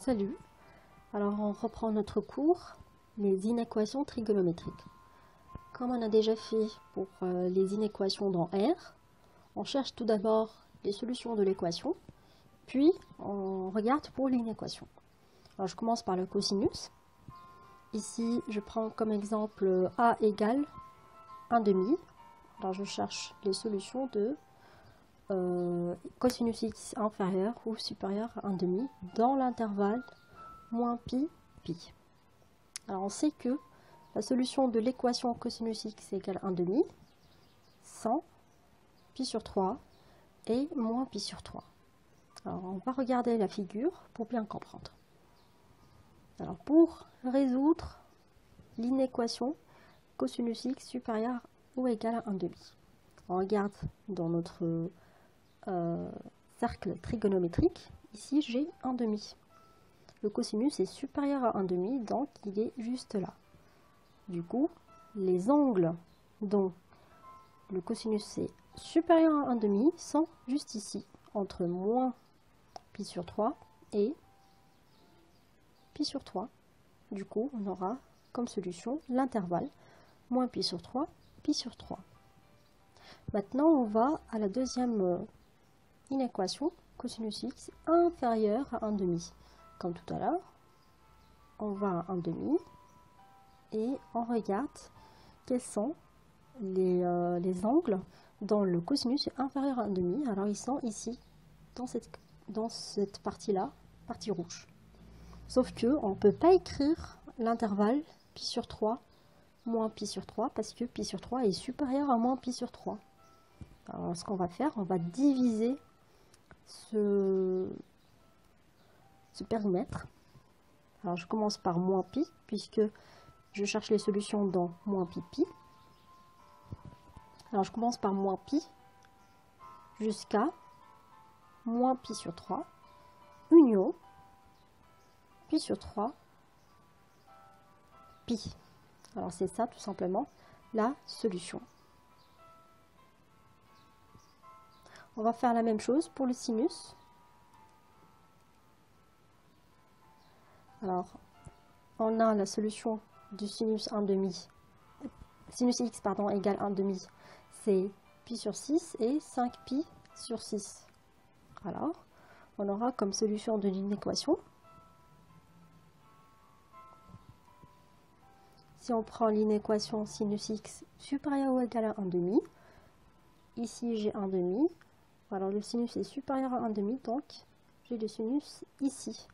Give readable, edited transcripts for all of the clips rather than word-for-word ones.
Salut! Alors on reprend notre cours, les inéquations trigonométriques. Comme on a déjà fait pour les inéquations dans R, on cherche tout d'abord les solutions de l'équation, puis on regarde pour l'inéquation. Alors je commence par le cosinus. Ici je prends comme exemple A égale 1/2. Alors je cherche les solutions de cosinus x inférieur ou supérieur à 1/2 dans l'intervalle moins pi, pi. Alors on sait que la solution de l'équation cosinus x égale 1/2, 100 pi sur 3 et moins pi sur 3. Alors on va regarder la figure pour bien comprendre. Alors pour résoudre l'inéquation cosinus x supérieur ou égal à 1/2, on regarde dans notre cercle trigonométrique. Ici j'ai 1/2. Le cosinus est supérieur à 1/2, donc il est juste là. Du coup, les angles dont le cosinus est supérieur à 1/2 sont juste ici, entre moins pi sur 3 et pi sur 3. Du coup, on aura comme solution l'intervalle moins pi sur 3, pi sur 3. Maintenant, on va à la deuxième inéquation, cosinus x inférieur à 1/2. Comme tout à l'heure, on va à 1/2 et on regarde quels sont les angles dont le cosinus est inférieur à 1/2. Alors ils sont ici, dans cette partie-là, partie rouge. Sauf que on ne peut pas écrire l'intervalle pi sur 3 moins pi sur 3 parce que pi sur 3 est supérieur à moins pi sur 3. Alors ce qu'on va faire, on va diviser ce périmètre. Alors je commence par moins pi, puisque je cherche les solutions dans moins pi pi. Alors je commence par moins pi jusqu'à moins pi sur 3, union pi sur 3, pi. Alors c'est ça tout simplement la solution. On va faire la même chose pour le sinus. Alors, on a la solution du sinus 1/2, sinus x pardon, égale 1/2, c'est pi sur 6 et 5 pi sur 6. Alors, on aura comme solution de l'inéquation, si on prend l'inéquation sinus x supérieur ou égal à 1/2, ici j'ai 1/2, alors le sinus est supérieur à 1/2, donc j'ai le sinus ici.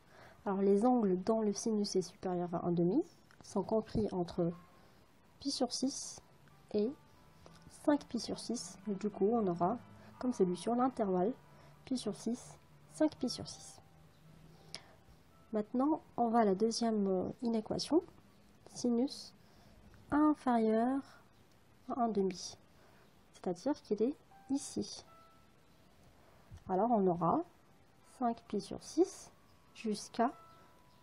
Alors les angles dont le sinus est supérieur à 1/2 sont compris entre pi sur 6 et 5 pi sur 6. Et du coup, on aura comme solution l'intervalle pi sur 6, 5 pi sur 6. Maintenant, on va à la deuxième inéquation, sinus inférieur à 1/2, c'est-à-dire qu'il est ici. Alors on aura 5 pi sur 6 jusqu'à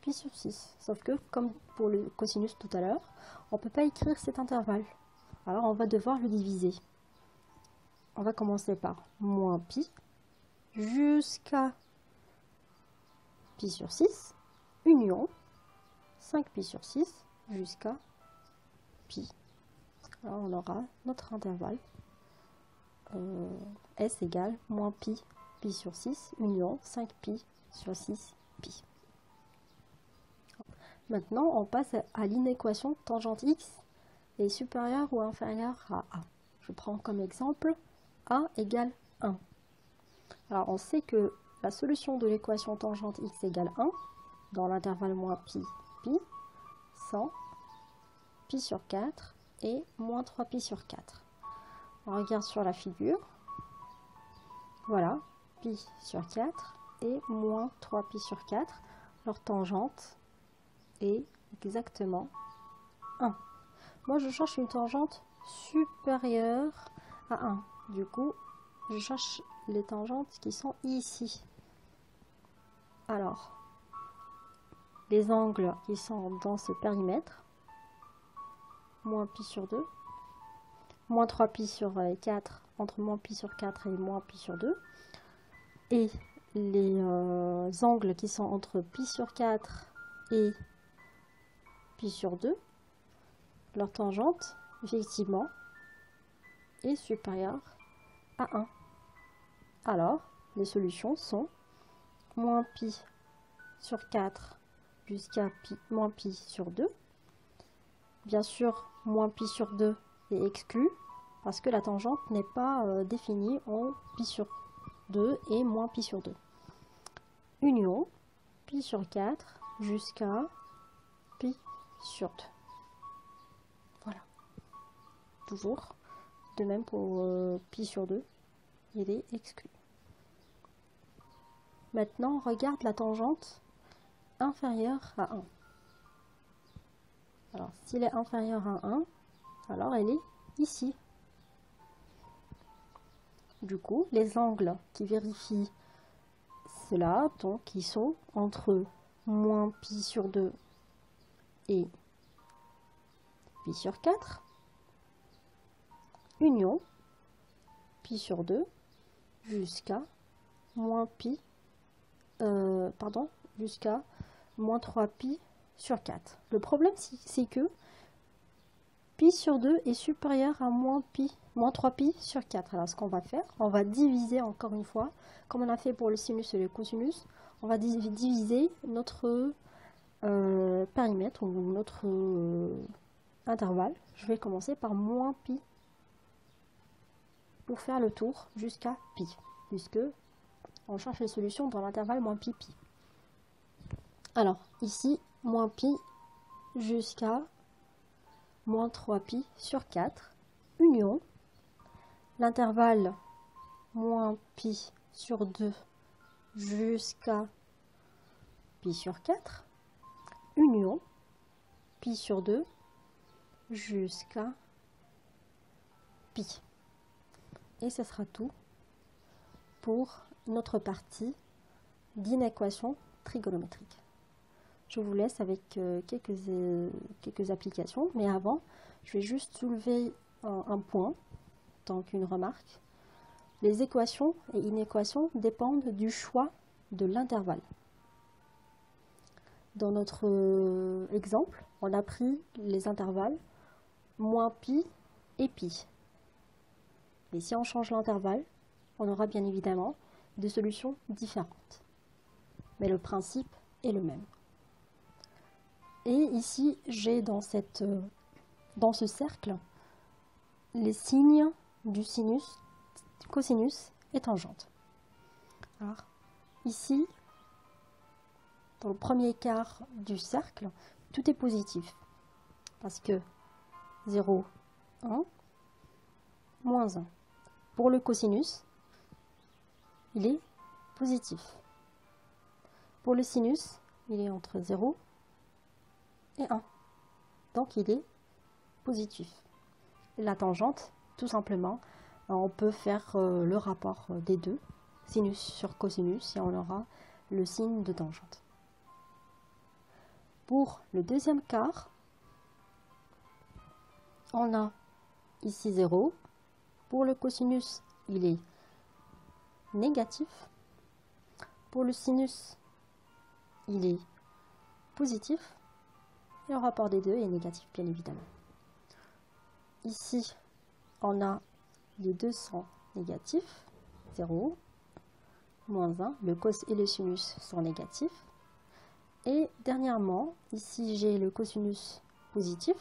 pi sur 6. Sauf que, comme pour le cosinus tout à l'heure, on ne peut pas écrire cet intervalle. Alors on va devoir le diviser. On va commencer par moins pi jusqu'à pi sur 6, union 5 pi sur 6 jusqu'à pi. Alors on aura notre intervalle S égale moins pi sur 6, union 5 pi sur 6 pi. Maintenant, on passe à l'inéquation tangente x est supérieure ou inférieure à a. Je prends comme exemple a égale 1. Alors, on sait que la solution de l'équation tangente x égale 1, dans l'intervalle moins pi, pi, 100 pi sur 4 et moins 3 pi sur 4. On regarde sur la figure. Voilà, pi sur 4 et moins 3 pi sur 4. Leur tangente est exactement 1. Moi, je cherche une tangente supérieure à 1. Du coup, je cherche les tangentes qui sont ici. Alors, les angles qui sont dans ce périmètre, moins pi sur 2, moins 3 pi sur 4, entre moins pi sur 4 et moins pi sur 2, et les angles qui sont entre pi sur 4 et pi sur 2, leur tangente, effectivement, est supérieure à 1. Alors, les solutions sont moins pi sur 4 jusqu'à moins pi sur 2. Bien sûr, moins pi sur 2 est exclu parce que la tangente n'est pas définie en pi sur 2 et moins pi sur 2. Union, pi sur 4 jusqu'à pi sur 2. Voilà. Toujours, de même pour pi sur 2, il est exclu. Maintenant, on regarde la tangente inférieure à 1. Alors, s'il est inférieur à 1, alors elle est ici. Du coup, les angles qui vérifient cela, donc, ils sont entre moins pi sur 2 et pi sur 4, union pi sur 2 jusqu'à moins pi, jusqu'à moins 3 pi sur 4. Le problème, c'est que pi sur 2 est supérieur à moins 3 pi sur 4. Alors, ce qu'on va faire, on va diviser encore une fois, comme on a fait pour le sinus et le cosinus, on va diviser notre périmètre ou notre intervalle. Je vais commencer par moins pi pour faire le tour jusqu'à pi, puisque on cherche les solutions dans l'intervalle moins pi pi. Alors, ici, moins pi jusqu'à moins 3 pi sur 4, union, l'intervalle moins pi sur 2 jusqu'à pi sur 4, union, pi sur 2 jusqu'à pi. Et ce sera tout pour notre partie d'inéquation trigonométrique. Je vous laisse avec quelques applications, mais avant, je vais juste soulever un point, tant qu'une remarque. Les équations et inéquations dépendent du choix de l'intervalle. Dans notre exemple, on a pris les intervalles moins pi et pi. Et si on change l'intervalle, on aura bien évidemment des solutions différentes. Mais le principe est le même. Et ici, j'ai dans ce cercle les signes du sinus, cosinus et tangente. Alors, ici, dans le premier quart du cercle, tout est positif. Parce que 0, 1, moins 1. Pour le cosinus, il est positif. Pour le sinus, il est entre 0 et 1. Donc, il est positif. La tangente, tout simplement, on peut faire le rapport des deux, sinus sur cosinus, et on aura le signe de tangente. Pour le deuxième quart, on a ici 0. Pour le cosinus, il est négatif. Pour le sinus, il est positif. Et le rapport des deux est négatif, bien évidemment. Ici, on a les deux sont négatifs, 0, moins 1, le cos et le sinus sont négatifs. Et dernièrement, ici j'ai le cosinus positif,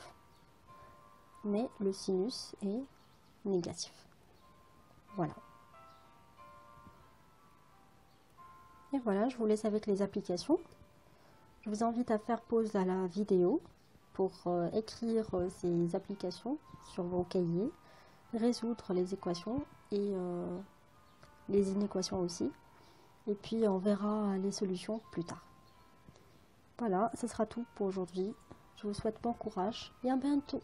mais le sinus est négatif. Voilà. Et voilà, je vous laisse avec les applications. Je vous invite à faire pause à la vidéo pour écrire ces applications sur vos cahiers, résoudre les équations et les inéquations aussi. Et puis on verra les solutions plus tard. Voilà, ce sera tout pour aujourd'hui. Je vous souhaite bon courage et à bientôt.